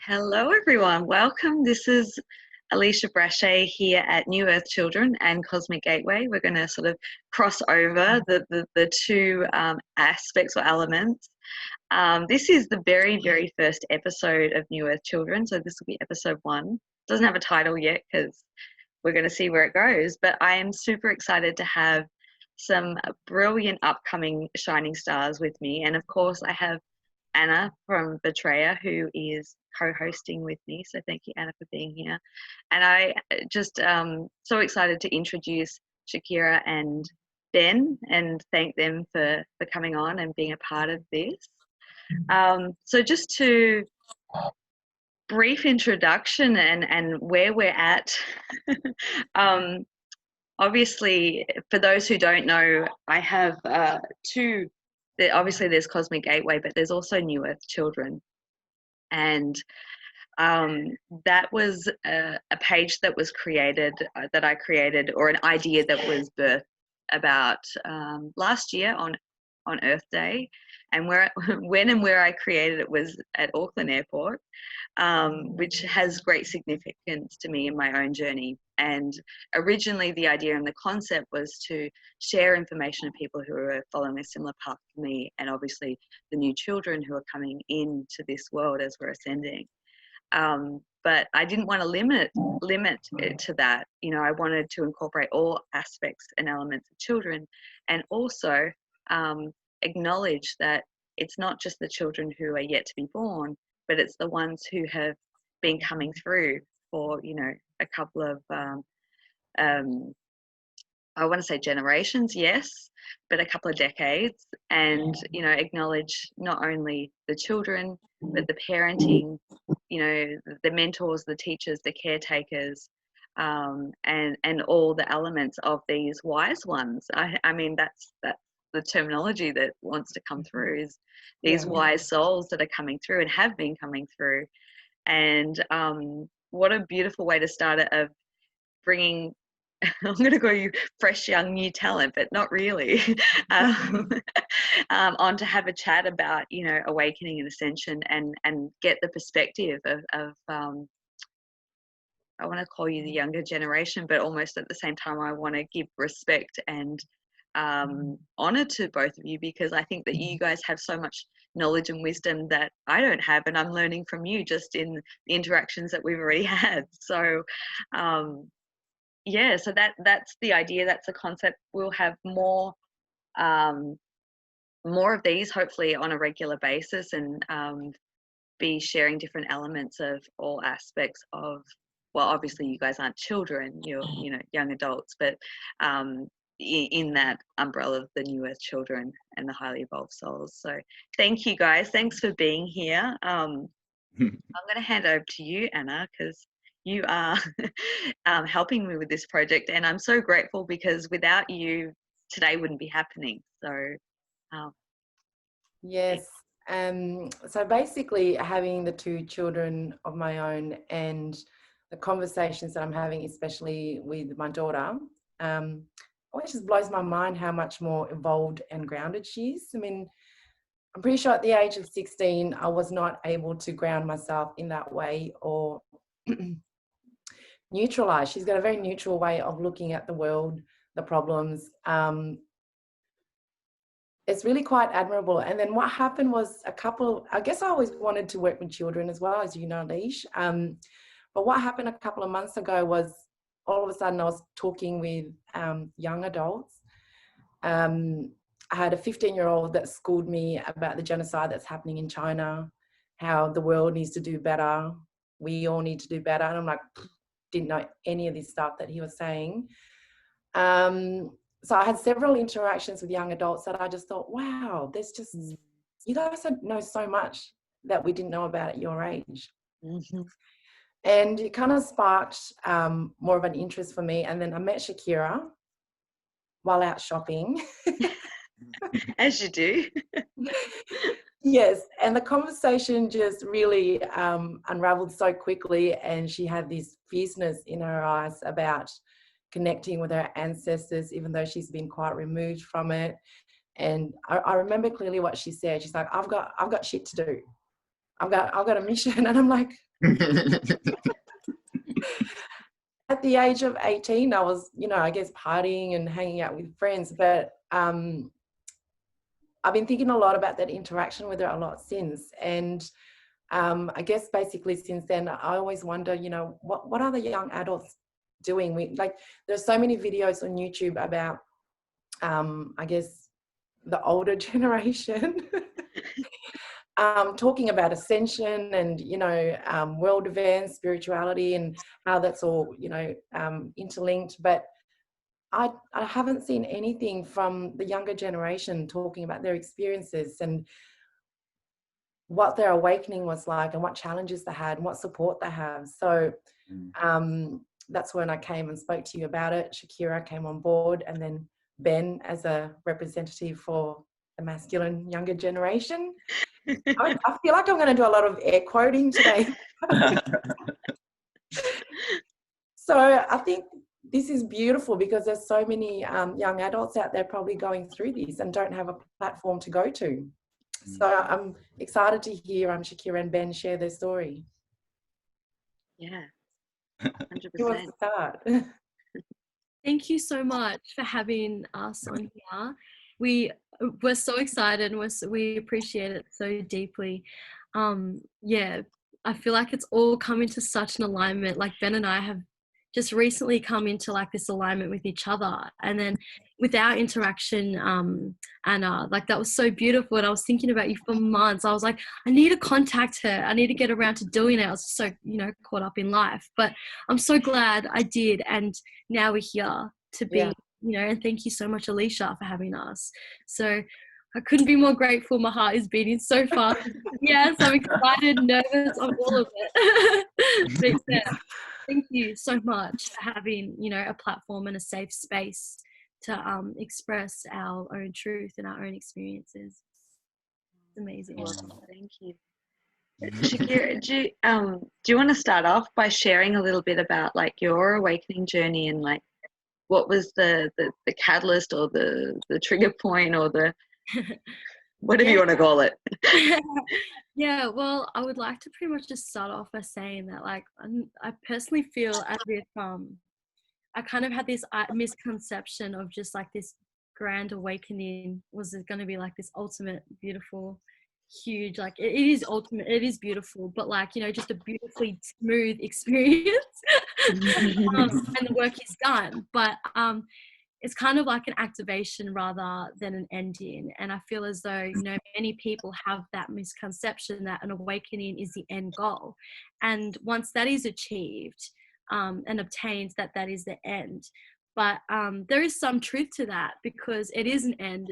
Hello, everyone. Welcome. This is Alisha here at New Earth Children and Cosmic Gateway. We're going to sort of cross over the two aspects or elements. This is the very first episode of New Earth Children, so this will be episode 1. Doesn't have a title yet because we're going to see where it goes, but I am super excited to have some brilliant upcoming shining stars with me. And of course, I have Ana from Vitraya, who is co-hosting with me. So thank you, Ana, for being here. And I just so excited to introduce Shakira and Ben and thank them for coming on and being a part of this. So just to brief introduction and where we're at. Obviously, for those who don't know, I have two. Obviously, there's Cosmic Gateway, but there's also New Earth Children. And that was a page that was created, that I created, or an idea that was birthed about last year on Earth Day. And when and where I created it was at Auckland Airport, which has great significance to me in my own journey. And originally the idea and the concept was to share information to people who are following a similar path to me, and obviously the new children who are coming into this world as we're ascending. But I didn't want to limit it to that. You know, I wanted to incorporate all aspects and elements of children, and also acknowledge that it's not just the children who are yet to be born, but it's the ones who have been coming through for, you know, a couple of, I want to say generations, yes, but a couple of decades, and, you know, acknowledge not only the children, but the parenting, you know, the mentors, the teachers, the caretakers, and all the elements of these wise ones. I mean, that's the terminology that wants to come through, is these wise souls that are coming through and have been coming through. And what a beautiful way to start it, of bringing, I'm going to call you fresh, young, new talent, but not really, on to have a chat about, you know, awakening and ascension, and get the perspective of I want to call you the younger generation, but almost at the same time I want to give respect and honor to both of you, because I think that you guys have so much knowledge and wisdom that I don't have, and I'm learning from you just in the interactions that we've already had. So yeah, so that's the idea, that's the concept. We'll have more of these hopefully on a regular basis, and be sharing different elements of all aspects of, well, obviously you guys aren't children, you're, you know, young adults, but in that umbrella of the New Earth Children and the highly evolved souls. So thank you guys, thanks for being here. I'm going to hand over to you, Ana, because you are helping me with this project, and I'm so grateful, because without you today wouldn't be happening. So yes, so basically having the two children of my own and the conversations that I'm having, especially with my daughter, it just blows my mind how much more evolved and grounded she is. I mean, I'm pretty sure at the age of 16, I was not able to ground myself in that way, or neutralize. She's got a very neutral way of looking at the world, the problems. It's really quite admirable. And then what happened was I guess I always wanted to work with children as well, as you know, Alisha. But what happened a couple of months ago was, all of a sudden I was talking with young adults. I had a 15-year-old that schooled me about the genocide that's happening in China, how the world needs to do better. We all need to do better. And I'm like, didn't know any of this stuff that he was saying. So I had several interactions with young adults that I just thought, wow, there's just, you guys know so much that we didn't know about at your age. Mm-hmm. And it kind of sparked more of an interest for me. And then I met Shakira while out shopping. As you do. Yes, and the conversation just really unraveled so quickly, and she had this fierceness in her eyes about connecting with her ancestors, even though she's been quite removed from it. And I remember clearly what she said. She's like, I've got shit to do. I've got a mission. And I'm like, At the age of 18, I was, I guess partying and hanging out with friends, but I've been thinking a lot about that interaction with her a lot since. And I guess basically since then, I always wonder, what are the young adults doing? There's so many videos on YouTube about, I guess, the older generation talking about ascension and, world events, spirituality, and how that's all, interlinked. But I haven't seen anything from the younger generation talking about their experiences and what their awakening was like and what challenges they had and what support they have. So that's when I came and spoke to you about it. Shakira came on board, and then Ben as a representative for the masculine younger generation. I feel like I'm going to do a lot of air quoting today. So I think this is beautiful because there's so many young adults out there probably going through this and don't have a platform to go to. So I'm excited to hear Shakira and Ben share their story. Yeah, 100%. Who wants to start? Thank you so much for having us on here. We're so excited and we appreciate it so deeply. Yeah, I feel like it's all come into such an alignment. Like Ben and I have just recently come into like this alignment with each other, and then with our interaction, Anna, like that was so beautiful. And I was thinking about you for months. I was like, I need to contact her. I need to get around to doing it. I was so, caught up in life, but I'm so glad I did. And now we're here to be, and thank you so much, Alisha, for having us. So I couldn't be more grateful. My heart is beating so fast. Yes, I'm excited, nervous, I'm all of it. But yeah, thank you so much for having, a platform and a safe space to express our own truth and our own experiences. It's amazing. Awesome. Thank you. Shakira, do you want to start off by sharing a little bit about like your awakening journey and like what was the catalyst or the trigger point or the whatever you want to call it? Yeah, well, I would like to pretty much just start off by saying that like I personally feel as if I kind of had this misconception of just like this grand awakening was going to be like this ultimate beautiful huge, like it is ultimate, it is beautiful, but like just a beautifully smooth experience and the work is done, but it's kind of like an activation rather than an ending. And I feel as though many people have that misconception that an awakening is the end goal, and once that is achieved and obtained, that is the end. But there is some truth to that, because it is an end.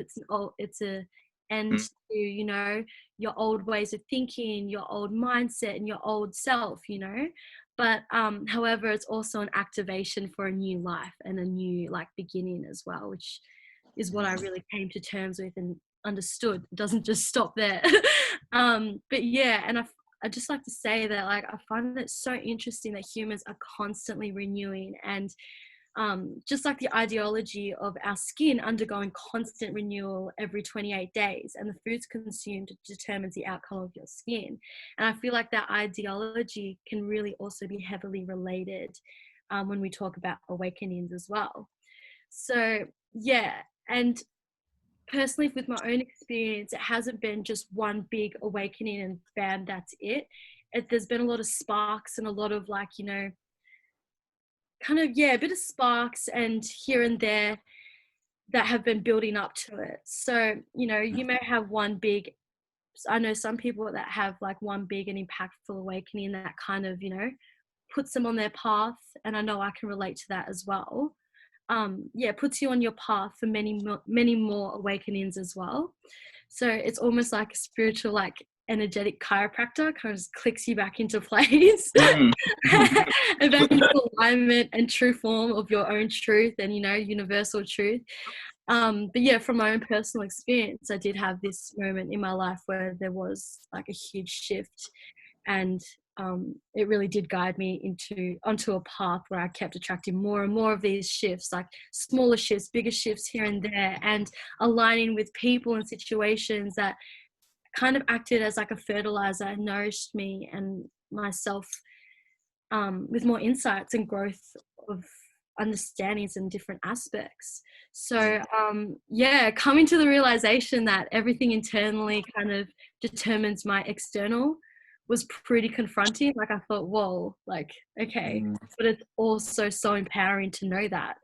It's a end to your old ways of thinking, your old mindset, and your old self. But however, it's also an activation for a new life and a new like beginning as well, which is what I really came to terms with and understood. It doesn't just stop there. But yeah, and I just like to say that like I find it so interesting that humans are constantly renewing, and just like the ideology of our skin undergoing constant renewal every 28 days, and the foods consumed determines the outcome of your skin. And I feel like that ideology can really also be heavily related when we talk about awakenings as well. So yeah, and personally with my own experience, it hasn't been just one big awakening and bam, that's it. There's been a lot of sparks and a lot of like, kind of, a bit of sparks and here and there that have been building up to it. So, you may have one big, I know some people that have like one big and impactful awakening that kind of, puts them on their path. And I know I can relate to that as well. Puts you on your path for many more awakenings as well. So it's almost like a spiritual, like energetic chiropractor, kind of just clicks you back into place and back into alignment and true form of your own truth and universal truth. But yeah, from my own personal experience, I did have this moment in my life where there was like a huge shift, and it really did guide me onto a path where I kept attracting more and more of these shifts, like smaller shifts, bigger shifts here and there, and aligning with people and situations that kind of acted as like a fertilizer and nourished me and myself with more insights and growth of understandings in different aspects. So coming to the realization that everything internally kind of determines my external was pretty confronting. Like I thought, whoa, like, okay, but it's also so empowering to know that,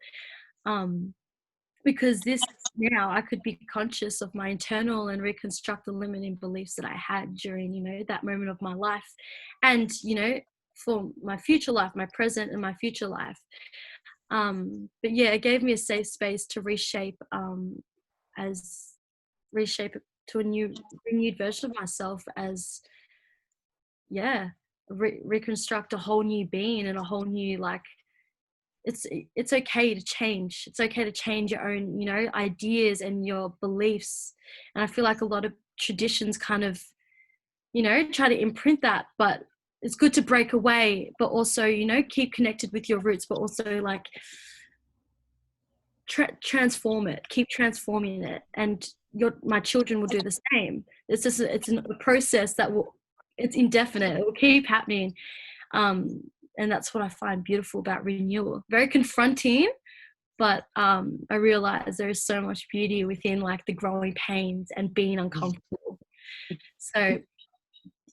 because this now I could be conscious of my internal and reconstruct the limiting beliefs that I had during, you know, that moment of my life, and, you know, for my future life, my present and my future life. But yeah, it gave me a safe space to reshape it to a renewed version of myself, as reconstruct a whole new being and a whole new, like, it's okay to change. It's okay to change your own, you know, ideas and your beliefs. And I feel like a lot of traditions kind of, you know, try to imprint that, but it's good to break away, but also, you know, keep connected with your roots, but also like transform it, keep transforming it. And my children will do the same. It's just, it's a process that it's indefinite. It will keep happening. And that's what I find beautiful about renewal. Very confronting, but I realize there is so much beauty within, like, the growing pains and being uncomfortable. So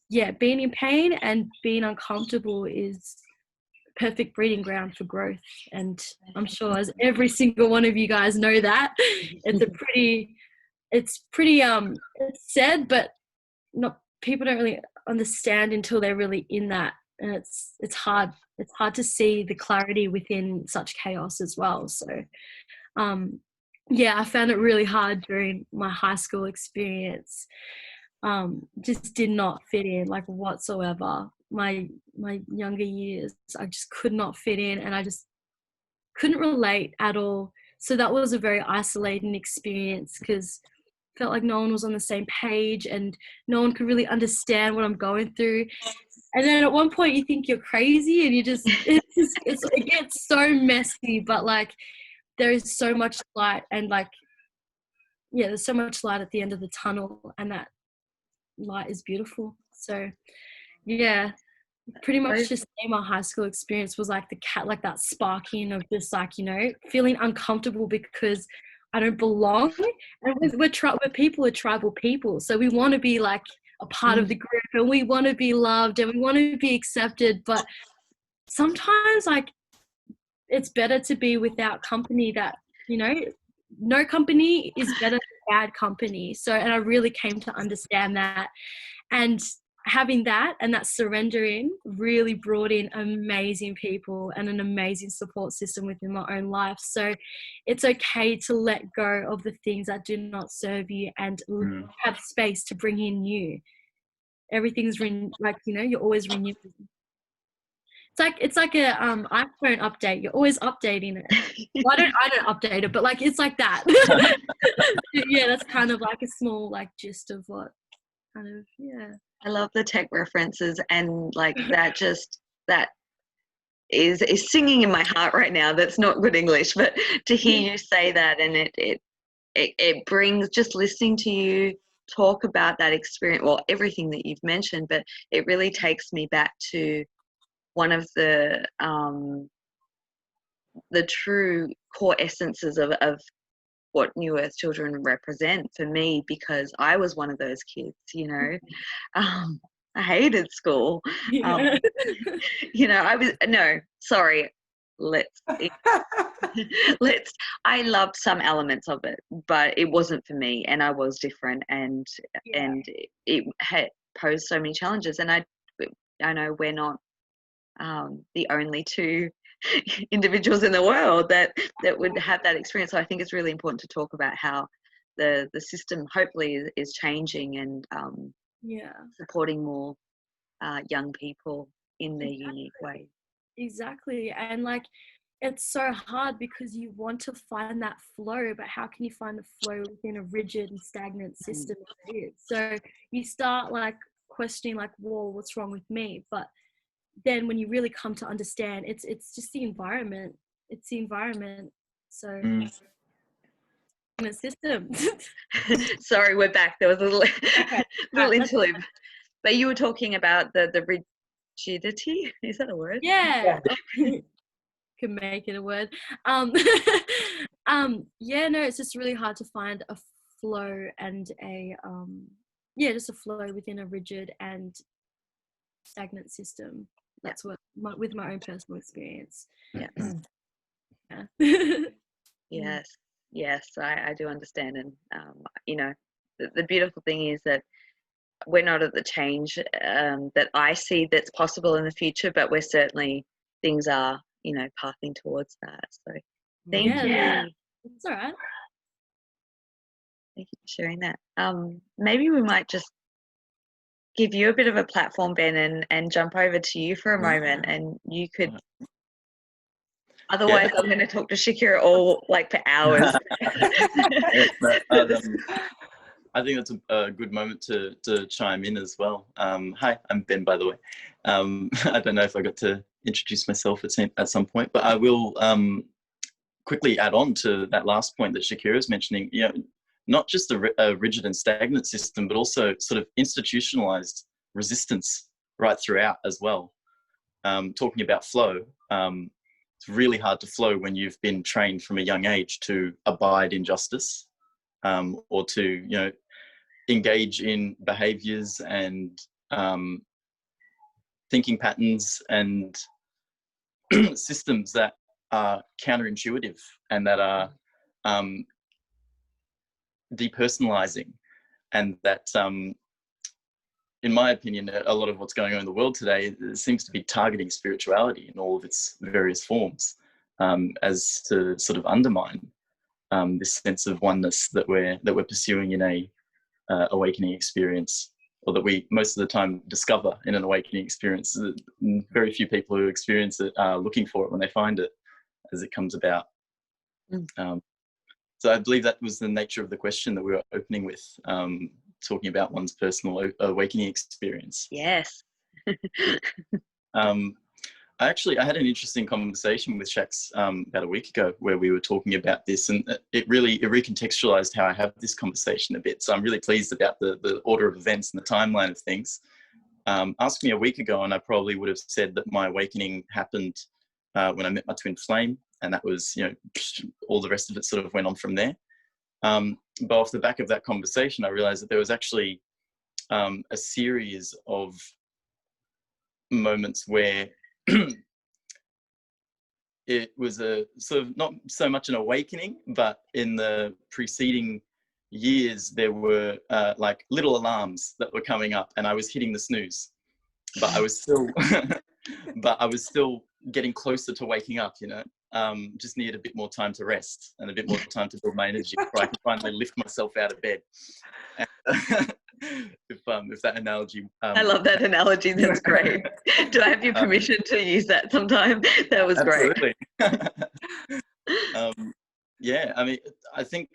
yeah, being in pain and being uncomfortable is perfect breeding ground for growth. And I'm sure, as every single one of you guys know, that it's said, but people don't really understand until they're really in that. And it's hard to see the clarity within such chaos as well. So I found it really hard during my high school experience. Just did not fit in, like, whatsoever. My younger years, I just could not fit in, and I just couldn't relate at all. So that was a very isolating experience, because felt like no one was on the same page and no one could really understand what I'm going through. And then at one point you think you're crazy, and you just it gets so messy, but like there is so much light, and like there's so much light at the end of the tunnel, and that light is beautiful. So pretty much just my high school experience was like like that sparking of just, like, you know, feeling uncomfortable because I don't belong. And we're tribal people, so we want to be like a part of the group, and we want to be loved, and we want to be accepted. But sometimes, like, it's better to be without company that, you know, no company is better than bad company. So, and I really came to understand that, and having that and that surrendering really brought in amazing people and an amazing support system within my own life. So it's okay to let go of the things that do not serve you and have space to bring in new. Everything's like, you know, you're always renewing. It's like a iPhone update. You're always updating it. Well, I don't update it, but like it's like that. Yeah, that's kind of like a small, like, gist of what kind of I love the tech references, and like that is singing in my heart right now. That's not good English, but to hear you say that, and it brings, just listening to you talk about that experience, well, everything that you've mentioned, but it really takes me back to one of the true core essences of what New Earth Children represent for me, because I was one of those kids, you know. I hated school. You know, I loved some elements of it, but it wasn't for me, and I was different, and it had posed so many challenges. And I know we're not the only two individuals in the world that would have that experience. So I think it's really important to talk about how the system hopefully is changing and supporting more young people in their unique way. Exactly. And like, it's so hard because you want to find that flow, but how can you find the flow within a rigid and stagnant system? So you start like questioning, like, whoa, what's wrong with me? But then when you really come to understand, it's just the environment. It's the environment. So system. Sorry, we're back. There was a little, Okay. little Right, interlude. But you were talking about the rigidity. Is that a word? yeah. Could make it a word. Yeah, no, it's just really hard to find a flow and just a flow within a rigid and stagnant system. That's what with my own personal experience. Yeah. Yeah. Yes, I do understand. And the beautiful thing is that we're not at the change that I see that's possible in the future, but we're certainly, things are, pathing towards that. So thank you. It's all right. Thank you for sharing that. Maybe we might just give you a bit of a platform, Ben, and jump over to you for a moment, and you could. Otherwise, I'm going to talk to Shakira all for hours. I think that's a good moment to chime in as well. Hi, I'm Ben, by the way. I don't know if I got to introduce myself at some point, but I will quickly add on to that last point that Shakira is mentioning. Not just a rigid and stagnant system, but also sort of institutionalized resistance right throughout as well. Talking about flow, it's really hard to flow when you've been trained from a young age to abide in justice, or to engage in behaviors and thinking patterns and systems that are counterintuitive and that are depersonalizing, and that in my opinion, a lot of what's going on in the world today seems to be targeting spirituality in all of its various forms, as to sort of undermine this sense of oneness that we're pursuing in a awakening experience, or that we most of the time discover in an awakening experience. Very few people who experience it are looking for it when they find it as it comes about. So I believe that was the nature of the question that we were opening with, talking about one's personal awakening experience. Yes. I had an interesting conversation with Shax about a week ago where we were talking about this, and it recontextualized how I have this conversation a bit. So I'm really pleased about the order of events and the timeline of things. Ask me a week ago and I probably would have said that my awakening happened when I met my twin flame, and that was, all the rest of it sort of went on from there. But off the back of that conversation, I realized that there was actually a series of moments where it was a sort of not so much an awakening, but in the preceding years, there were little alarms that were coming up and I was hitting the snooze, but I was still getting closer to waking up, just needed a bit more time to rest and a bit more time to build my energy before I can finally lift myself out of bed. And, if that analogy, I love that analogy. That's great. Do I have your permission to use that sometime? That was absolutely. Great. Yeah, I mean, I think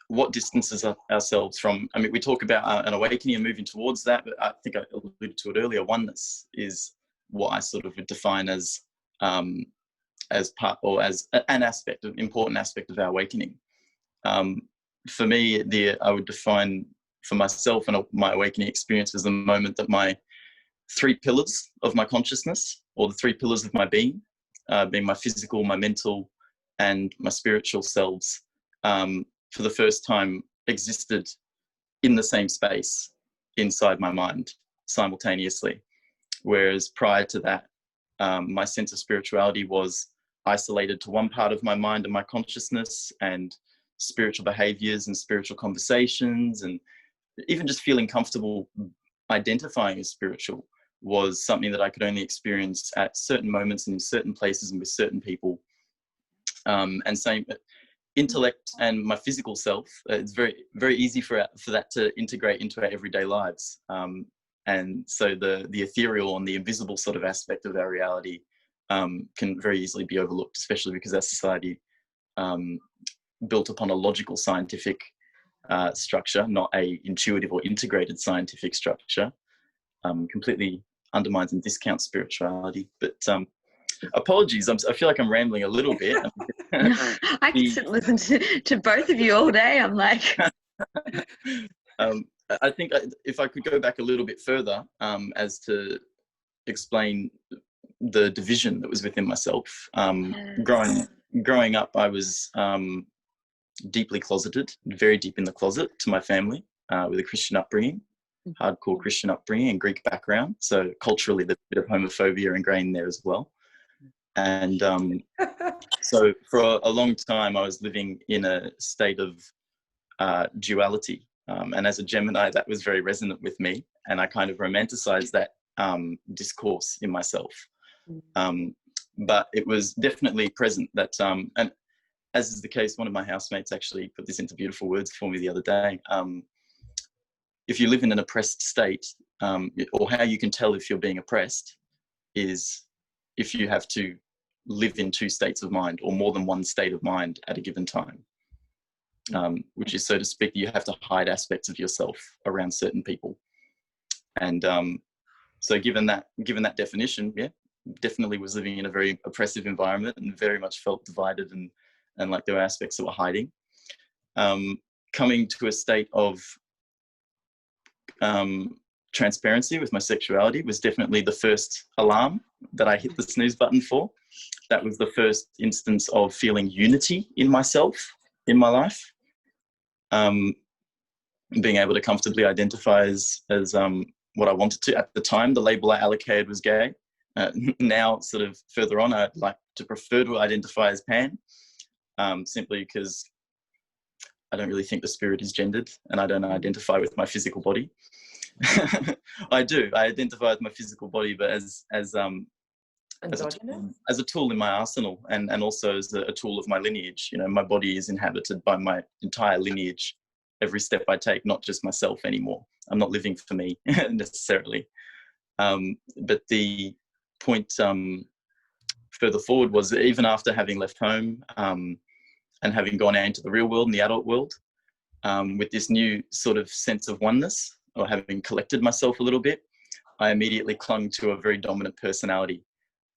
what distances ourselves from, I mean, we talk about an awakening and moving towards that, but I think I alluded to it earlier. Oneness is what I sort of would define as part, or as an important aspect of our awakening. For me, I would define for myself and my awakening experience as the moment that my 3 pillars of my consciousness, or the 3 pillars of my being, being my physical, my mental, and my spiritual selves, for the first time existed in the same space inside my mind simultaneously. Whereas prior to that, my sense of spirituality was isolated to one part of my mind and my consciousness, and spiritual behaviors and spiritual conversations, and even just feeling comfortable identifying as spiritual was something that I could only experience at certain moments and in certain places and with certain people. And same intellect and my physical self, it's very, very easy for that to integrate into our everyday lives. And so the ethereal and the invisible sort of aspect of our reality can very easily be overlooked, especially because our society built upon a logical scientific structure, not a intuitive or integrated scientific structure, completely undermines and discounts spirituality. But apologies, I feel like I'm rambling a little bit. I could sit and listen to both of you all day. I'm like, I think if I could go back a little bit further, as to explain the division that was within myself. Growing up, I was deeply closeted, very deep in the closet to my family, with a Christian upbringing, hardcore Christian upbringing and Greek background. So culturally, there's a bit of homophobia ingrained there as well. And so for a long time, I was living in a state of duality. And as a Gemini, that was very resonant with me. And I kind of romanticized that discourse in myself. But it was definitely present that, and as is the case, one of my housemates actually put this into beautiful words for me the other day. If you live in an oppressed state, or how you can tell if you're being oppressed is if you have to live in two states of mind or more than one state of mind at a given time, which is, so to speak, you have to hide aspects of yourself around certain people. And so given that definition, yeah, definitely was living in a very oppressive environment and very much felt divided and like there were aspects that were hiding. Coming to a state of transparency with my sexuality was definitely the first alarm that I hit the snooze button for. That was the first instance of feeling unity in myself, in my life. Being able to comfortably identify as what I wanted to. At the time, the label I allocated was gay. Now, sort of further on, I'd like to prefer to identify as pan, simply because I don't really think the spirit is gendered, and I don't identify with my physical body. I do. I identify with my physical body, but as a tool in my arsenal, and also as a tool of my lineage. You know, my body is inhabited by my entire lineage. Every step I take, not just myself anymore. I'm not living for me necessarily. But the point further forward was, even after having left home and having gone out into the real world and the adult world, with this new sort of sense of oneness, or having collected myself a little bit, I immediately clung to a very dominant personality,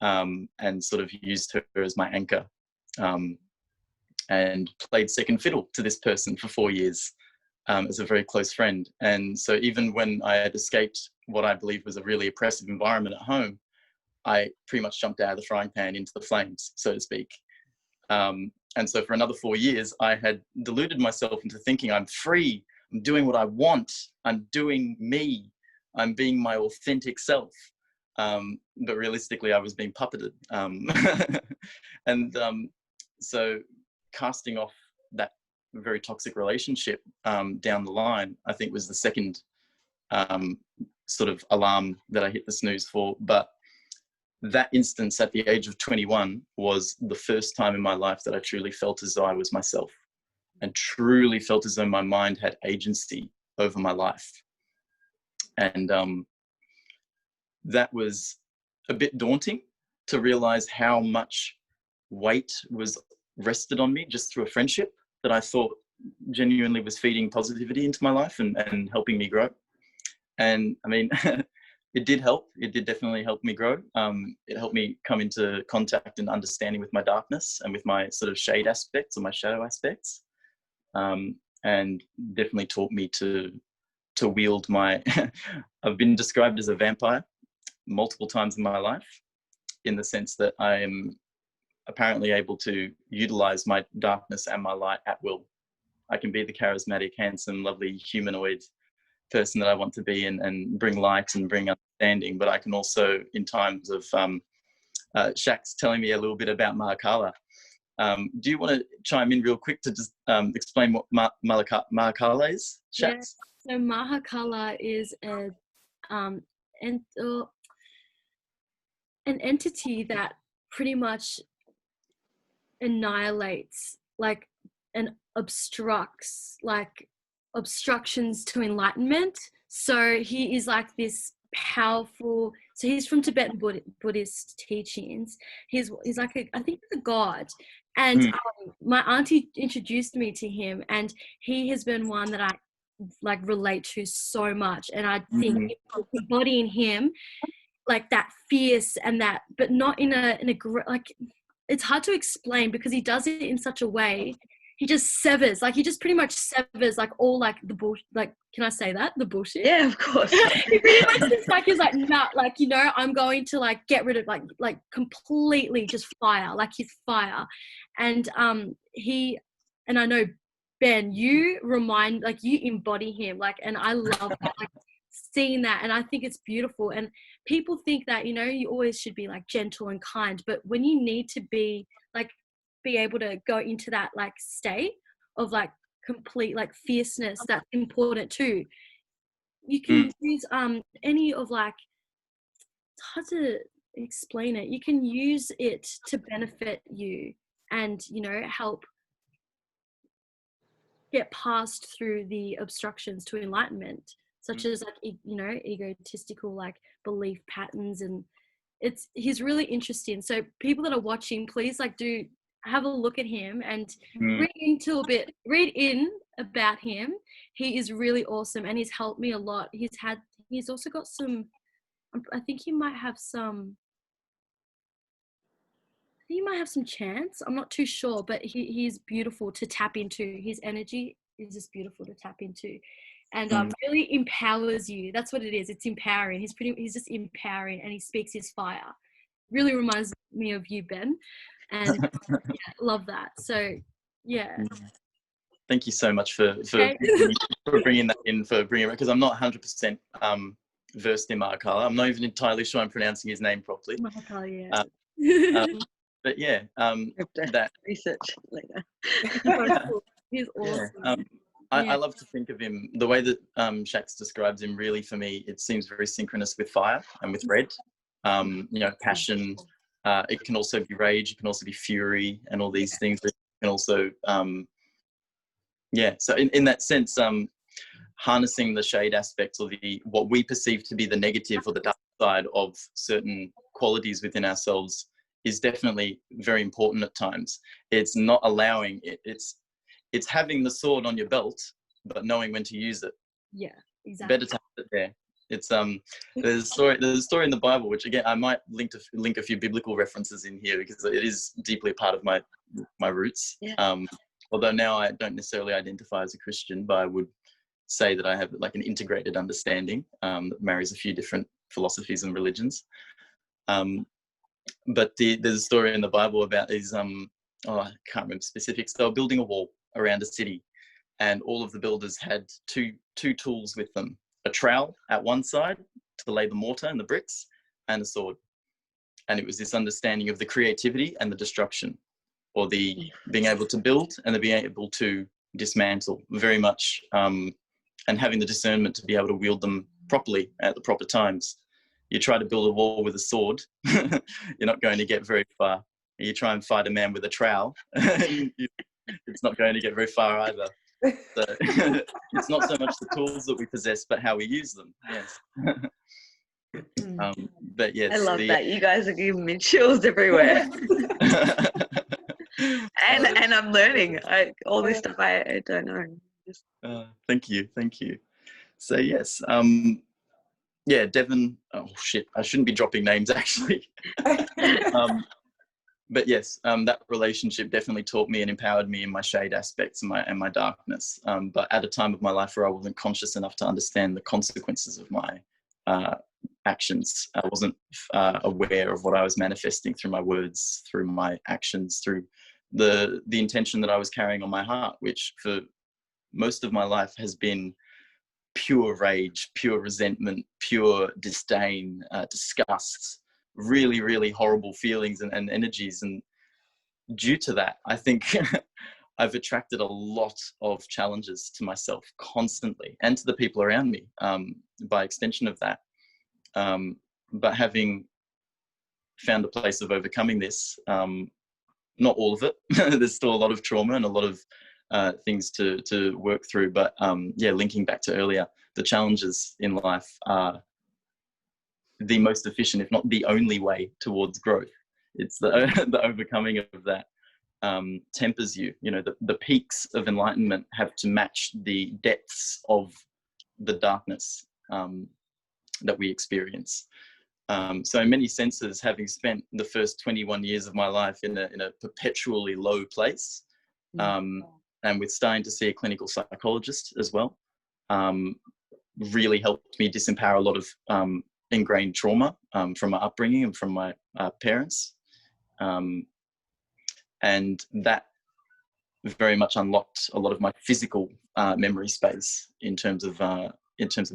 and sort of used her as my anchor, and played second fiddle to this person for 4 years, as a very close friend. And so even when I had escaped what I believe was a really oppressive environment at home, I pretty much jumped out of the frying pan into the flames, so to speak. And so for another 4 years, I had deluded myself into thinking I'm free, I'm doing what I want, I'm doing me, I'm being my authentic self. But realistically, I was being puppeted. So casting off that very toxic relationship down the line, I think was the second sort of alarm that I hit the snooze for. But that instance at the age of 21 was the first time in my life that I truly felt as though I was myself, and truly felt as though my mind had agency over my life. And that was a bit daunting, to realize how much weight was rested on me just through a friendship that I thought genuinely was feeding positivity into my life and helping me grow. And I mean, it did help. It did definitely help me grow. It helped me come into contact and understanding with my darkness and with my sort of shade aspects or my shadow aspects. And definitely taught me to wield my, I've been described as a vampire multiple times in my life, in the sense that I am apparently able to utilize my darkness and my light at will. I can be the charismatic, handsome, lovely humanoid person that I want to be, and bring light and bring understanding. But I can also, in times of, Shaq's telling me a little bit about Mahakala. Do you want to chime in real quick to just explain what Mahakala is, Shaq? Yes. So Mahakala is an entity that pretty much annihilates, like, and obstructs, like, obstructions to enlightenment. So he is like this powerful, so he's from Tibetan Buddhist teachings. He's like I think he's a god. And my auntie introduced me to him, and he has been one that I like relate to so much. And I think embodying him, like that fierce and that, but not in a like, it's hard to explain because he does it in such a way. He just severs, like he just pretty much severs like all like the bullshit. Like, can I say that? The bullshit? Yeah, of course. He pretty much is like, he's like, nah, like, you know, I'm going to like get rid of like completely just fire, like he's fire. And and I know, Ben, you remind, like you embody him, like, and I love that, like seeing that. And I think it's beautiful. And people think that, you know, you always should be like gentle and kind, but when you need to be like, be able to go into that like state of like complete like fierceness, that's important too. You can use any of like, it's hard to explain it, you can use it to benefit you and, you know, help get past through the obstructions to enlightenment, such as like, you know, egotistical like belief patterns. And he's really interesting. So people that are watching, please like do have a look at him and read in about him. He is really awesome and he's helped me a lot. He's also got some, I think he might have some chance. I'm not too sure, but he's beautiful to tap into. His energy is just beautiful to tap into, and really empowers you. That's what it is. It's empowering. He's just empowering, and he speaks his fire. Really reminds me of you, Ben, and yeah, love that. So yeah. Thank you so much for bringing that in, because I'm not 100% versed in Mahakala. I'm not even entirely sure I'm pronouncing his name properly. Mahakala, yeah. But yeah, that research later. He's awesome. Yeah, I love to think of him the way that Shax describes him. Really, for me, it seems very synchronous with fire and with red. You know, passion. It can also be rage. It can also be fury, and all these things. It can also, So in that sense, harnessing the shade aspects, or what we perceive to be the negative or the dark side of certain qualities within ourselves, is definitely very important at times. It's not allowing it. It's having the sword on your belt, but knowing when to use it. Yeah, exactly. Better to have it there. It's there's a story in the Bible, which again I might link a few biblical references in here because it is deeply a part of my roots. Yeah. Although now I don't necessarily identify as a Christian, but I would say that I have like an integrated understanding that marries a few different philosophies and religions. But there's a story in the Bible about these I can't remember specifics. They were building a wall around a city, and all of the builders had two tools with them: a trowel at one side to lay the mortar and the bricks, and a sword. And it was this understanding of the creativity and the destruction, or the being able to build and the being able to dismantle, very much, and having the discernment to be able to wield them properly at the proper times. You try to build a wall with a sword, you're not going to get very far. You try and fight a man with a trowel, it's not going to get very far either. So it's not so much the tools that we possess, but how we use them. Yes. But yes, I love that. You guys are giving me chills everywhere. and I'm learning. All this stuff I don't know. Thank you. So yes, yeah, Devon. Oh shit, I shouldn't be dropping names actually. But yes, that relationship definitely taught me and empowered me in my shade aspects and my darkness. But at a time of my life where I wasn't conscious enough to understand the consequences of my actions, I wasn't aware of what I was manifesting through my words, through my actions, through the intention that I was carrying on my heart, which for most of my life has been pure rage, pure resentment, pure disdain, disgust, really, really horrible feelings and energies. And due to that, I think I've attracted a lot of challenges to myself constantly and to the people around me by extension of that. But having found a place of overcoming this, not all of it, there's still a lot of trauma and a lot of things to work through. But yeah, linking back to earlier, the challenges in life are the most efficient, if not the only way towards growth. It's the overcoming of that tempers you. You know, the peaks of enlightenment have to match the depths of the darkness that we experience. So in many senses, having spent the first 21 years of my life in a perpetually low place, and with starting to see a clinical psychologist as well, really helped me disempower a lot of ingrained trauma from my upbringing and from my parents. And that very much unlocked a lot of my physical memory space in terms of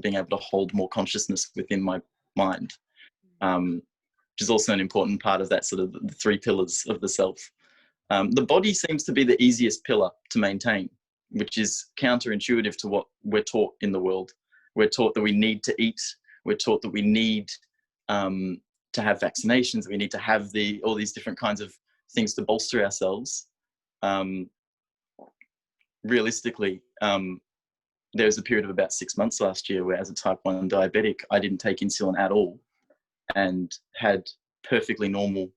being able to hold more consciousness within my mind, which is also an important part of that sort of the 3 pillars of the self. The body seems to be the easiest pillar to maintain, which is counterintuitive to what we're taught in the world. We're taught that we need to eat. We're taught that we need to have vaccinations. We need to have all these different kinds of things to bolster ourselves. Realistically, there was a period of about 6 months last year where, as a type 1 diabetic, I didn't take insulin at all and had perfectly normal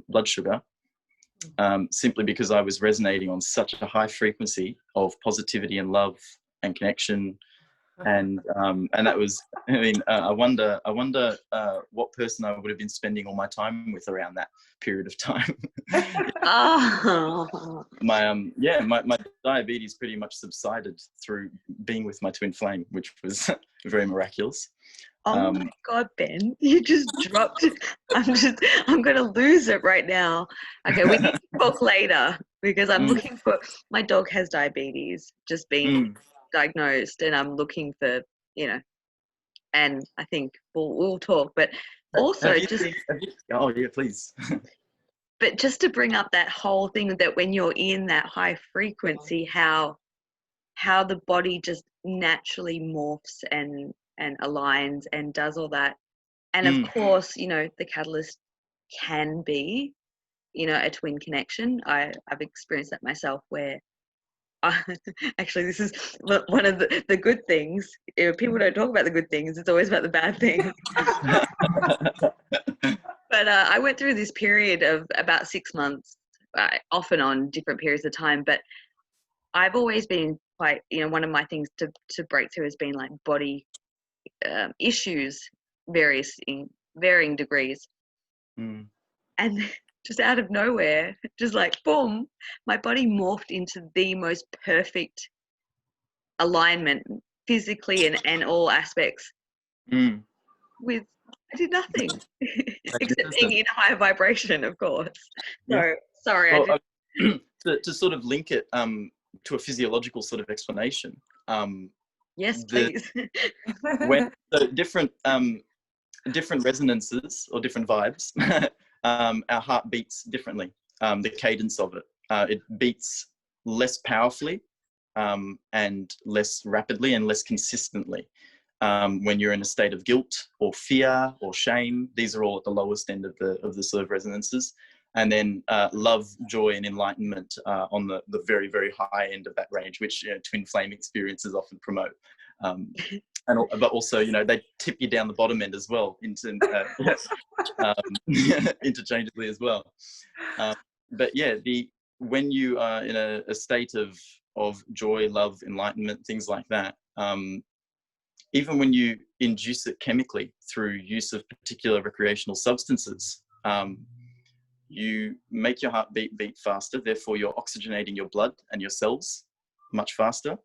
blood sugar, simply because I was resonating on such a high frequency of positivity and love and connection. And that was, I mean, I wonder what person I would have been spending all my time with around that period of time. My diabetes pretty much subsided through being with my twin flame, which was very miraculous. Oh my God, Ben, you just dropped it. I'm going to lose it right now. Okay, we need to talk later because I'm looking for, my dog has diabetes, just being diagnosed, and I'm looking for, and I think we'll talk, but also oh yeah, please. But just to bring up that whole thing that when you're in that high frequency, how the body just naturally morphs and aligns and does all that. And of course, the catalyst can be, a twin connection. I've experienced that myself where actually this is one of the good things. If people don't talk about the good things, it's always about the bad things. But I went through this period of about 6 months, off and on, different periods of time. But I've always been quite, one of my things to break through has been like body issues, in varying degrees. And just out of nowhere, just like boom, my body morphed into the most perfect alignment physically and all aspects. With I did nothing except being in high vibration, of course. So sorry. Well, to sort of link it to a physiological sort of explanation. Yes, please. When different resonances or different vibes, our heart beats differently. The cadence of it, it beats less powerfully and less rapidly and less consistently. When you're in a state of guilt or fear or shame, these are all at the lowest end of the sort of resonances. And then love, joy, and enlightenment on the very, very high end of that range, which twin flame experiences often promote. But also, they tip you down the bottom end as well, into interchangeably as well. But yeah, when you are in a state of joy, love, enlightenment, things like that, even when you induce it chemically through use of particular recreational substances, you make your heart beat faster. Therefore, you're oxygenating your blood and your cells much faster.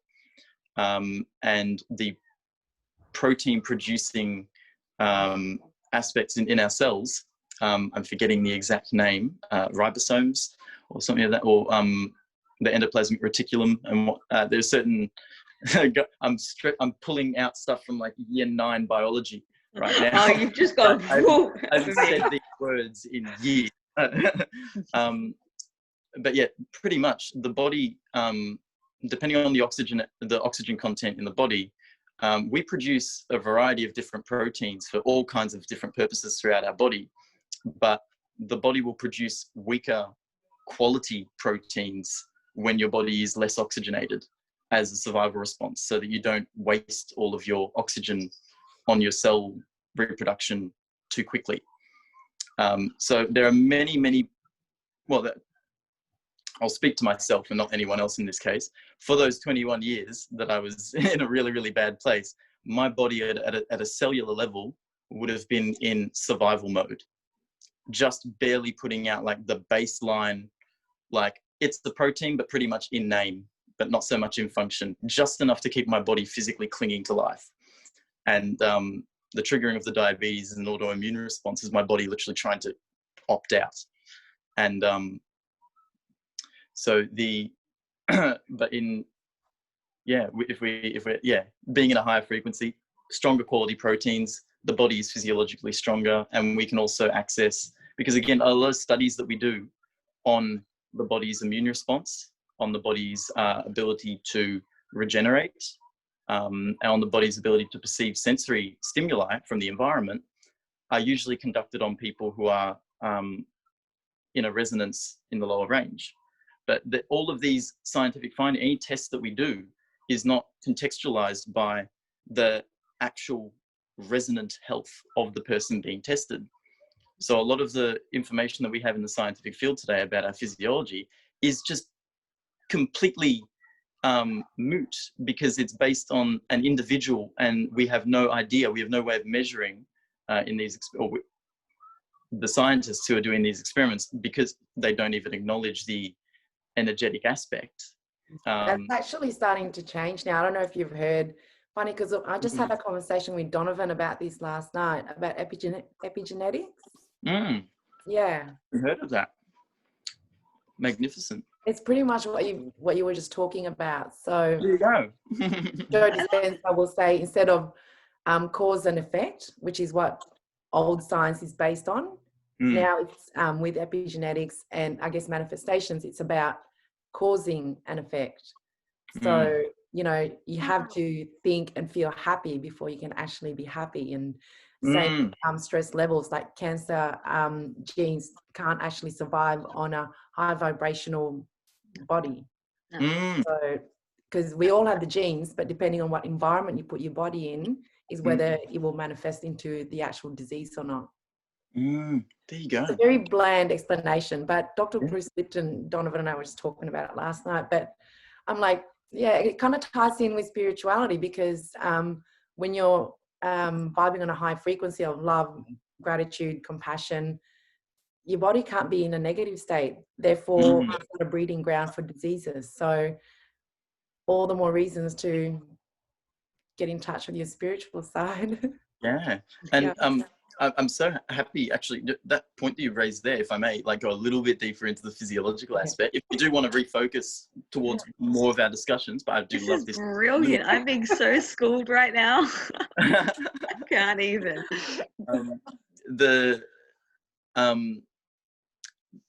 And the protein producing aspects in our cells, I'm forgetting the exact name, ribosomes or something like that, or the endoplasmic reticulum. And there's certain, I'm pulling out stuff from like year 9 biology right now. Oh, you've just gone. I've said these words in years. But yeah, pretty much the body, depending on the oxygen content in the body, we produce a variety of different proteins for all kinds of different purposes throughout our body. But the body will produce weaker quality proteins when your body is less oxygenated as a survival response, so that you don't waste all of your oxygen on your cell reproduction too quickly. So there are many, I'll speak to myself and not anyone else in this case. For those 21 years that I was in a really, really bad place, my body at a cellular level would have been in survival mode, just barely putting out like the baseline, like it's the protein, but pretty much in name, but not so much in function, just enough to keep my body physically clinging to life. And the triggering of the diabetes and autoimmune response is my body literally trying to opt out. And so the, but in, if we're being in a higher frequency, stronger quality proteins, the body is physiologically stronger, and we can also access, because again, a lot of studies that we do on the body's immune response, on the body's ability to regenerate, and on the body's ability to perceive sensory stimuli from the environment, are usually conducted on people who are in a resonance in the lower range. But all of these scientific findings, any test that we do, is not contextualized by the actual resonant health of the person being tested. So a lot of the information that we have in the scientific field today about our physiology is just completely moot, because it's based on an individual, and we have no idea, we have no way of measuring in these, the scientists who are doing these experiments, because they don't even acknowledge the energetic aspect. That's actually starting to change now. I don't know if you've heard, funny, because I just had a conversation with Donovan about this last night, about epigenetics. Yeah. I've heard of that. Magnificent. It's pretty much what you were just talking about. So there you go. Joe Dispenza will say, instead of cause and effect, which is what old science is based on, now it's with epigenetics and I guess manifestations, it's about causing an effect. So you know, you have to think and feel happy before you can actually be happy. And same stress levels, like cancer genes can't actually survive on a high vibrational body. So because we all have the genes, but depending on what environment you put your body in is whether it will manifest into the actual disease or not. There you go. It's a very bland explanation, but Dr. Bruce Lipton, Donovan and I were just talking about it last night, but I'm like, yeah, it kind of ties in with spirituality, because when you're vibing on a high frequency of love, gratitude, compassion, your body can't be in a negative state. Therefore, it's not a breeding ground for diseases. So all the more reasons to get in touch with your spiritual side. Yeah. And I'm so happy, actually, that point that you raised there, if I may, like go a little bit deeper into the physiological aspect. If you do want to refocus towards more of our discussions, but I do love this. Brilliant. I'm being so schooled right now. I can't even.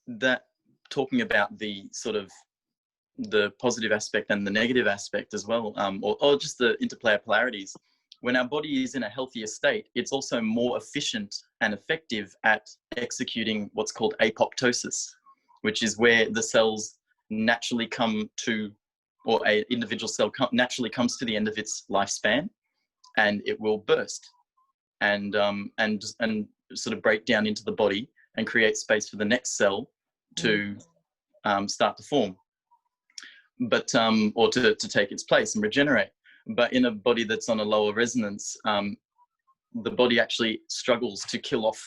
That talking about the sort of the positive aspect and the negative aspect as well, or just the interplay of polarities. When our body is in a healthier state, it's also more efficient and effective at executing what's called apoptosis, which is where the cells naturally come to, or an individual cell naturally comes to the end of its lifespan, and it will burst and sort of break down into the body and create space for the next cell to start to form, but or to take its place and regenerate. But in a body that's on a lower resonance, the body actually struggles to kill off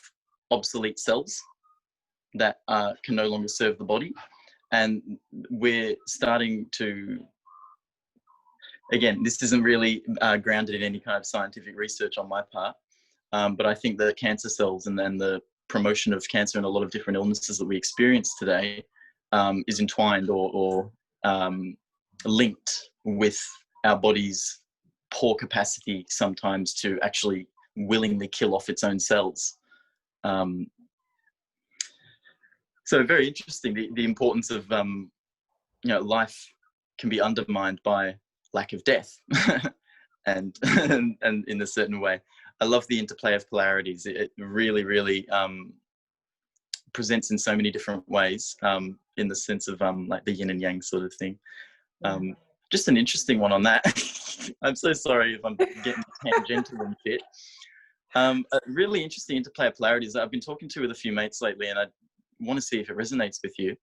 obsolete cells that can no longer serve the body. And we're starting to, again, this isn't really grounded in any kind of scientific research on my part, but I think that cancer cells and then the promotion of cancer and a lot of different illnesses that we experience today is entwined or linked with our body's poor capacity sometimes to actually willingly kill off its own cells. So very interesting, the importance of, you know, life can be undermined by lack of death and in a certain way. I love the interplay of polarities. It really, really presents in so many different ways, in the sense of like the yin and yang sort of thing. Just an interesting one on that. I'm so sorry if I'm getting tangential and shit. A really interesting interplay of polarities that I've been talking to with a few mates lately, and I want to see if it resonates with you.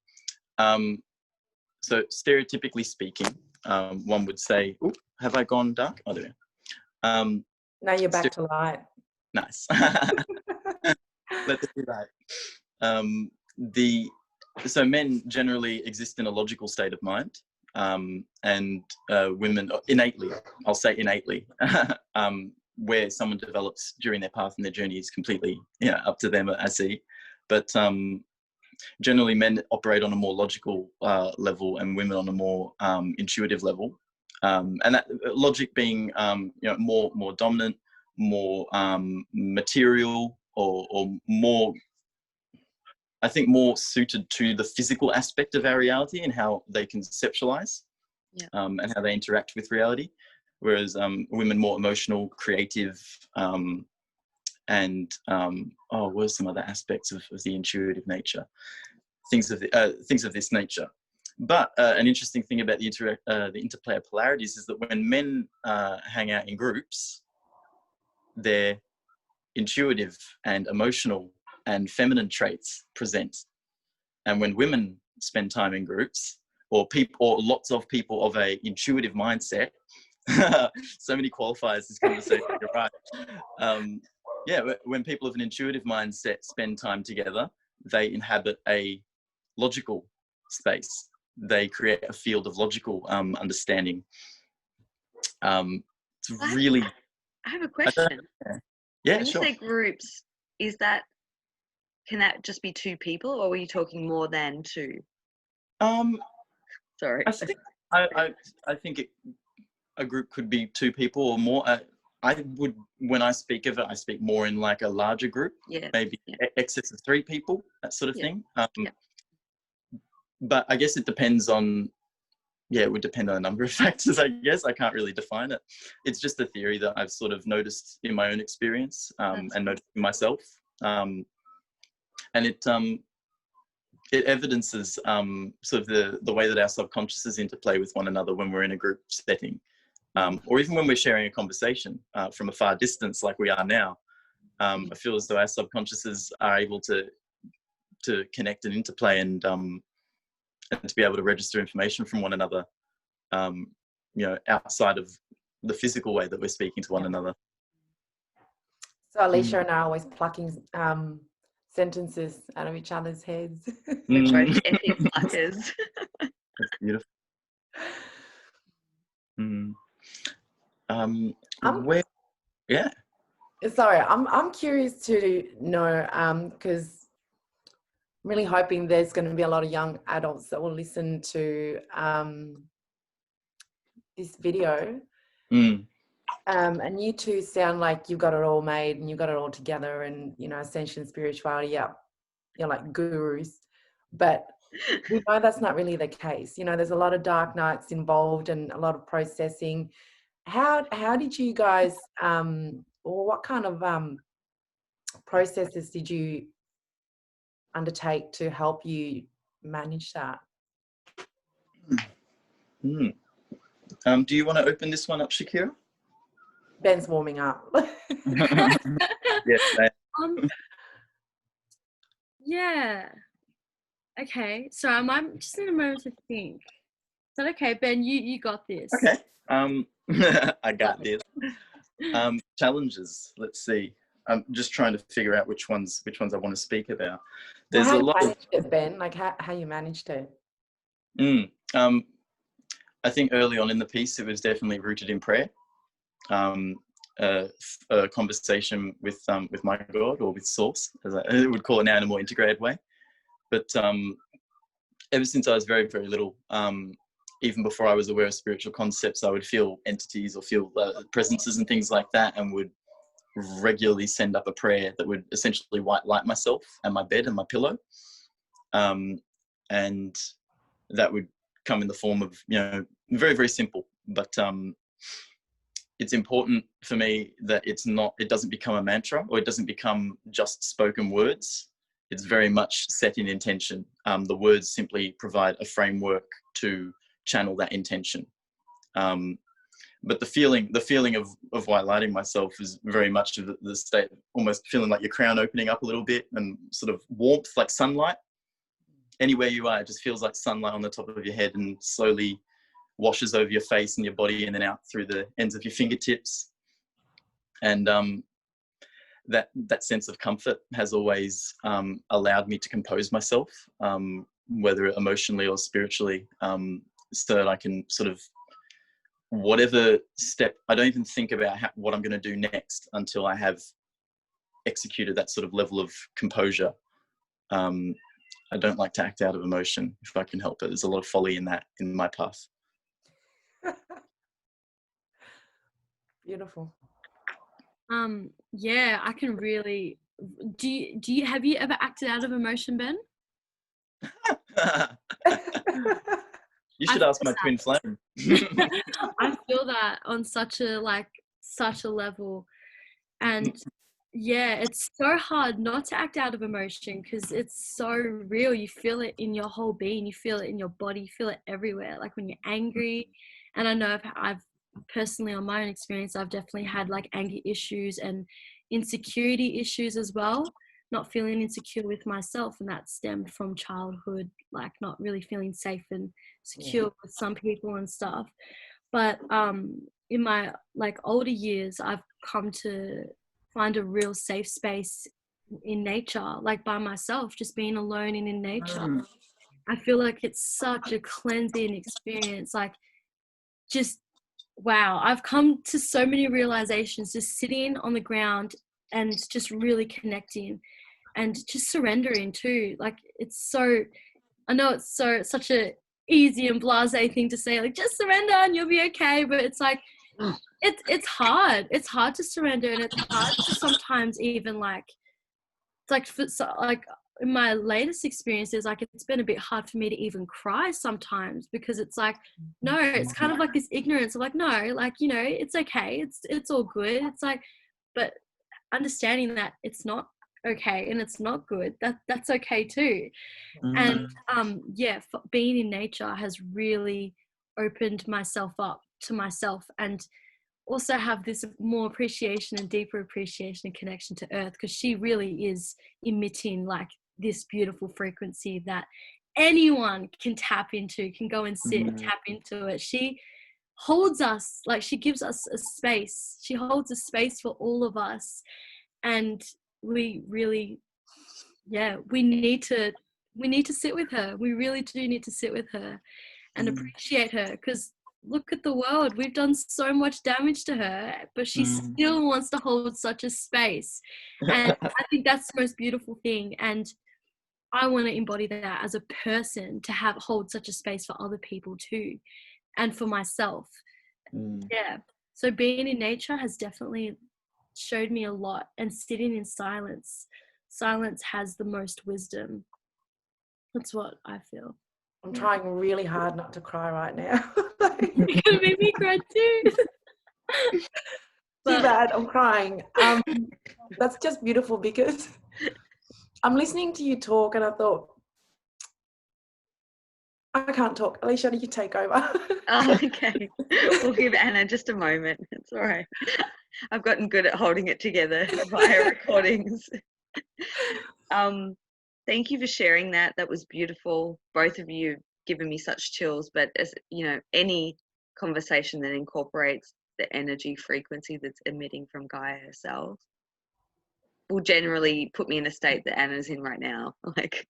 So stereotypically speaking, one would say, "Ooh, have I gone dark?" Oh, there. Now you're back to light. Nice. Let it be that. So men generally exist in a logical state of mind, and women innately, I'll say innately, where someone develops during their path and their journey is completely up to them, I see. But generally men operate on a more logical level and women on a more intuitive level. And that logic being more dominant, more material, or more, I think, more suited to the physical aspect of our reality and how they conceptualize, and how they interact with reality. Whereas women more emotional, creative, and what are some other aspects of the intuitive nature? Things of this nature. But an interesting thing about the interplay of polarities is that when men hang out in groups, their intuitive and emotional and feminine traits present. And when women spend time in groups, or lots of people of a intuitive mindset, so many qualifiers this conversation, you're right. When people of an intuitive mindset spend time together, they inhabit a logical space. They create a field of logical understanding. It's really... I have a question. Yeah, when you say groups, can that just be two people, or were you talking more than two? Sorry. I think a group could be two people or more. When I speak of it, I speak more in like a larger group, maybe excess of 3 people, that sort of thing. But I guess it depends on, it would depend on a number of factors, I guess. I can't really define it. It's just a theory that I've sort of noticed in my own experience, and noticed in myself. And it evidences sort of the way that our subconsciouses interplay with one another when we're in a group setting, or even when we're sharing a conversation from a far distance like we are now. I feel as though our subconsciouses are able to connect and interplay and to be able to register information from one another, outside of the physical way that we're speaking to one another. So Alisha and I are always plucking sentences out of each other's heads. We're both epic pluckers. That's beautiful. Sorry, I'm curious to know, because I'm really hoping there's going to be a lot of young adults that will listen to this video. And you two sound like you've got it all made and you've got it all together, and Ascension spirituality, you're like gurus. But we know that's not really the case. There's a lot of dark nights involved and a lot of processing. How did you guys, or what kind of processes did you undertake to help you manage that? Do you want to open this one up, Shakira? Ben's warming up. Yes. Okay, so I'm just in a moment to think. Is that okay, Ben? You got this. Okay. I got this. Challenges. Let's see. I'm just trying to figure out which ones I want to speak about. There's how a lot. You managed it, Ben? Like how you managed it? I think early on in the piece, it was definitely rooted in prayer. A conversation with my God, or with Source, as I would call it now in a more integrated way. But ever since I was very, very little, even before I was aware of spiritual concepts, I would feel entities or feel presences and things like that, and would regularly send up a prayer that would essentially white light myself and my bed and my pillow. And that would come in the form of, very, very simple, but it's important for me that it doesn't become a mantra, or it doesn't become just spoken words. It's very much set in intention. The words simply provide a framework to channel that intention. But the feeling of white lighting myself is very much of the state, almost feeling like your crown opening up a little bit, and sort of warmth, like sunlight. Anywhere you are, it just feels like sunlight on the top of your head, and slowly washes over your face and your body, and then out through the ends of your fingertips. And that sense of comfort has always allowed me to compose myself, whether emotionally or spiritually, so that I can sort of, whatever step, I don't even think about what I'm going to do next until I have executed that sort of level of composure. I don't like to act out of emotion if I can help it. There's a lot of folly in that, in my path. Beautiful. Yeah, I can really. Have you ever acted out of emotion, Ben? You should ask my twin flame. I feel that on such a level, and yeah, it's so hard not to act out of emotion because it's so real. You feel it in your whole being, you feel it in your body, you feel it everywhere. Like when you're angry, and I know I've personally, on my own experience, I've definitely had like anger issues and insecurity issues as well. Not feeling insecure with myself, and that stemmed from childhood, like not really feeling safe and secure with some people and stuff. But in my like older years, I've come to find a real safe space in nature, like by myself, just being alone and in nature. I feel like it's such a cleansing experience. Like, just wow, I've come to so many realizations just sitting on the ground and just really connecting and just surrendering too. Like, it's so, I know it's such a easy and blasé thing to say, like just surrender and you'll be okay, but it's like it's hard to surrender, and it's hard to sometimes even like in my latest experiences, like it's been a bit hard for me to even cry sometimes, because it's like, no, it's kind of like this ignorance of like, no, like, you know, it's okay, it's all good. It's like, but understanding that it's not okay and it's not good, that's okay too. And being in nature has really opened myself up to myself, and also have this more appreciation and deeper appreciation and connection to Earth, because she really is emitting like this beautiful frequency that anyone can tap into, can go and sit and tap into it. She holds us, like she gives us a space. She holds a space for all of us, and we really, we need to sit with her. We really do need to sit with her and appreciate her, because look at the world. We've done so much damage to her, but she still wants to hold such a space. And I think that's the most beautiful thing. And I want to embody that as a person, to hold such a space for other people too, and for myself. Yeah. So being in nature has definitely showed me a lot, and sitting in silence. Silence has the most wisdom. That's what I feel. I'm trying really hard not to cry right now. You're gonna make me cry too. Too bad, I'm crying. That's just beautiful, because I'm listening to you talk and I thought, I can't talk. Alisha, you take over. Oh, okay. We'll give Anna just a moment. It's all right. I've gotten good at holding it together via recordings. Thank you for sharing that. That was beautiful. Both of you given me such chills, but as you know, any conversation that incorporates the energy frequency that's emitting from Gaia herself will generally put me in a state that Anna's in right now. Like,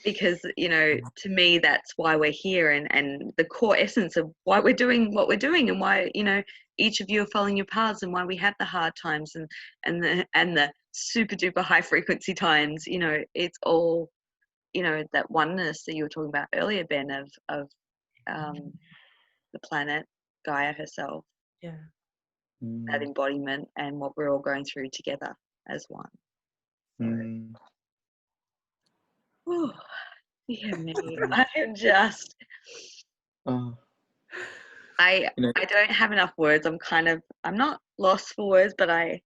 because, you know, to me, that's why we're here, and the core essence of why we're doing what we're doing, and why, you know, each of you are following your paths, and why we have the hard times and the super duper high frequency times. You know, it's all, you know, that oneness that you were talking about earlier, Ben, of the planet, Gaia herself. Yeah. That embodiment, and what we're all going through together as one. Oh, dear me. I am just, I don't have enough words. I'm not lost for words, but I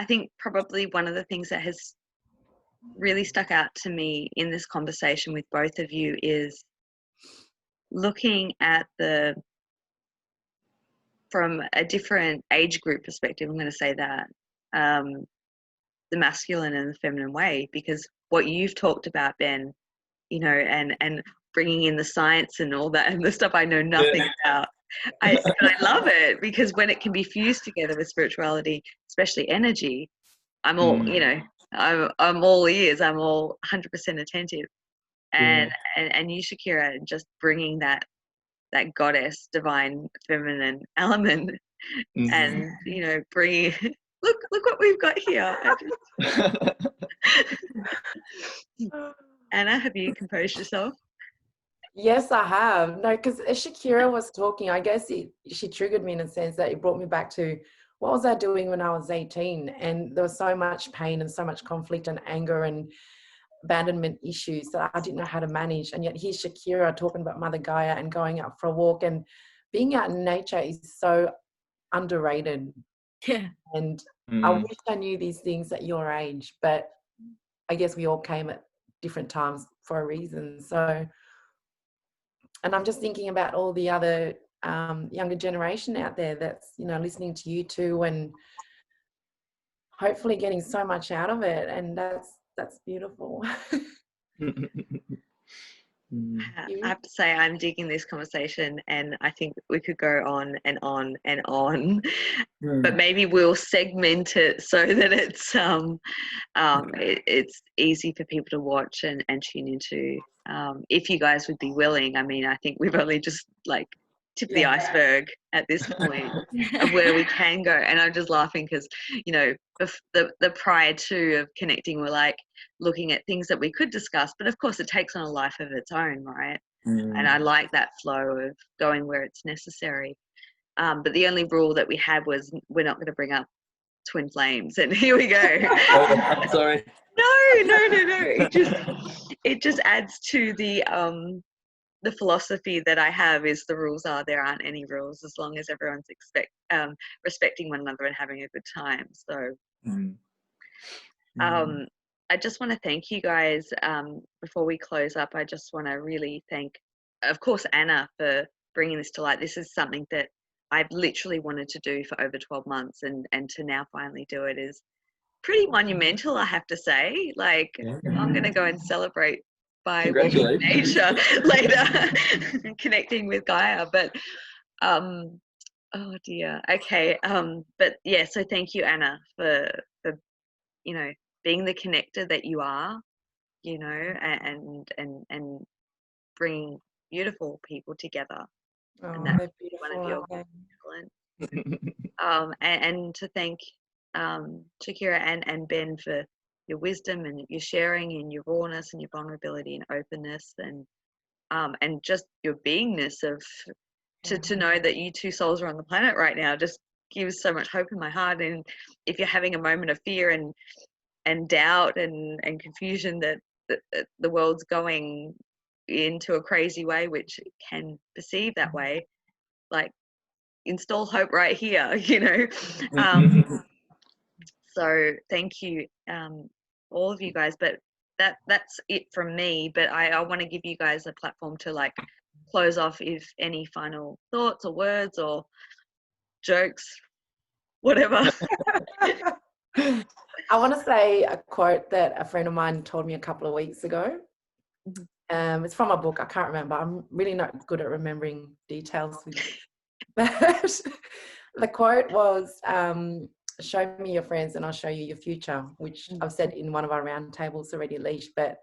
think probably one of the things that has really stuck out to me in this conversation with both of you is looking at from a different age group perspective. I'm going to say that, the masculine and the feminine way, because what you've talked about, Ben, you know, and bringing in the science and all that and the stuff I know nothing about, I love it, because when it can be fused together with spirituality, especially energy, I'm all, you know, I'm all ears. I'm all 100% attentive. And you, Shakira, just bringing that goddess, divine, feminine element, and you know, bringing look what we've got here. Anna, have you composed yourself? Yes, I have. No, because as Shakira was talking, I guess she triggered me in a sense that it brought me back to what was I doing when I was 18? And there was so much pain and so much conflict and anger and abandonment issues that I didn't know how to manage. And yet here's Shakira talking about Mother Gaia and going out for a walk, and being out in nature is so underrated. Yeah. And I wish I knew these things at your age, but I guess we all came at different times for a reason. So, and I'm just thinking about all the other younger generation out there that's, you know, listening to you two and hopefully getting so much out of it. And that's beautiful. I have to say, I'm digging this conversation, and I think we could go on and on and on, but maybe we'll segment it so that it's easy for people to watch and tune into. If you guys would be willing. I mean, I think we've only just like tip of the iceberg at this point of where we can go. And I'm just laughing because, you know, the prior to of connecting, we're like looking at things that we could discuss, but of course it takes on a life of its own, right? And I like that flow of going where it's necessary. But the only rule that we had was we're not going to bring up twin flames, and here we go. I'm sorry. No. It just adds to the philosophy that I have is the rules are there aren't any rules as long as everyone's respecting one another and having a good time. So I just want to thank you guys. Before we close up, I just want to really thank, of course, Anna for bringing this to light. This is something that I've literally wanted to do for over 12 months, and to now finally do it is pretty monumental, I have to say. Like, I'm going to go and celebrate by walking in nature later, connecting with Gaia. But, oh dear. Okay. But yeah, so thank you, Anna, for you know, being the connector that you are, you know, and bringing beautiful people together. Oh, and that's they're beautiful, one of your okay. and to thank Shakira and Ben for your wisdom and your sharing and your rawness and your vulnerability and openness and just your beingness of to know that you two souls are on the planet right now just gives so much hope in my heart. And if you're having a moment of fear and doubt and confusion that the world's going into a crazy way, which can perceive that way, like, install hope right here, you know. So thank you, all of you guys. But that's it from me. But I want to give you guys a platform to like close off, if any final thoughts or words or jokes, whatever. I want to say a quote that a friend of mine told me a couple of weeks ago. It's from a book. I can't remember. I'm really not good at remembering details. But the quote was, show me your friends and I'll show you your future, which I've said in one of our roundtables already, Alisha. But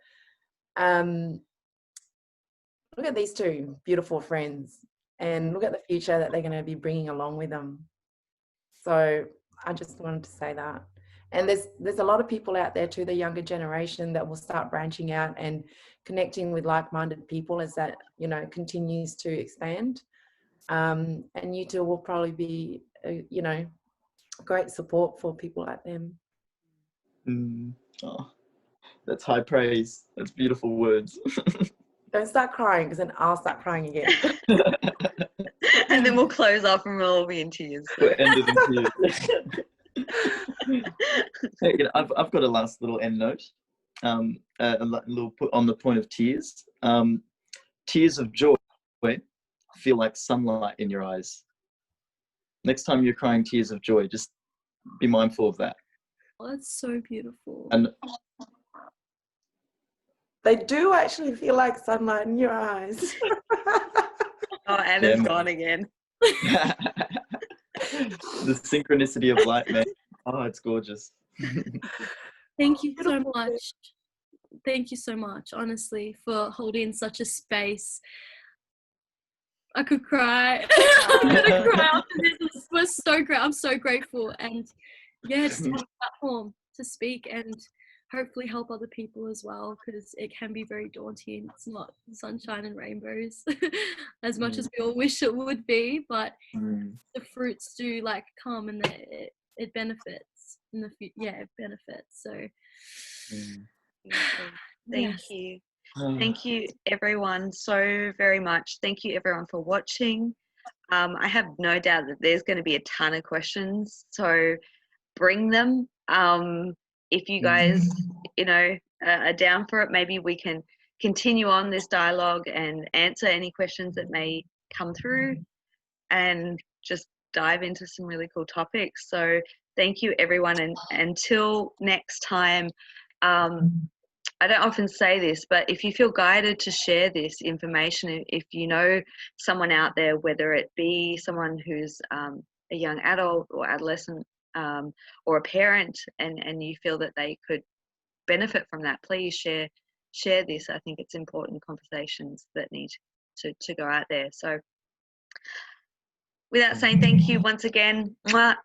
look at these two beautiful friends and look at the future that they're going to be bringing along with them. So I just wanted to say that. And there's a lot of people out there too, the younger generation, that will start branching out and connecting with like-minded people as that, you know, continues to expand. And you two will probably be, you know, great support for people like them. Oh, that's high praise. That's beautiful words. Don't start crying, because then I'll start crying again. And then we'll close off and we'll all be in tears. We're ended in tears. Hey, I've got a last little end note. A little put on the point of tears. Tears of joy feel like sunlight in your eyes. Next time you're crying tears of joy, just be mindful of that. Oh, that's so beautiful. And they do actually feel like sunlight in your eyes. Oh, Anna's gone again. The synchronicity of light, man. Oh, it's gorgeous. Thank you so much. Thank you so much, honestly, for holding such a space. I could cry. I'm gonna cry after this. It was so great. I'm so grateful, and yeah, just have a platform to speak and hopefully help other people as well, because it can be very daunting. It's not sunshine and rainbows as much as we all wish it would be, but the fruits do like come, and it benefits in the future. Yeah, it benefits. So Thank you. Thank you, everyone, so very much. Thank you, everyone, for watching. I have no doubt that there's going to be a ton of questions, so bring them. If you guys, are down for it, maybe we can continue on this dialogue and answer any questions that may come through and just dive into some really cool topics. So thank you, everyone, and until next time. I don't often say this, but if you feel guided to share this information, if you know someone out there, whether it be someone who's a young adult or adolescent, or a parent, and you feel that they could benefit from that, please share this. I think it's important conversations that need to go out there. So without saying thank you once again,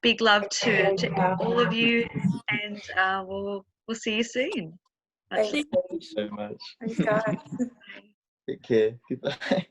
big love to all of you, and we'll see you soon. Thanks Thank you so much. Thanks, guys. Take care. Goodbye.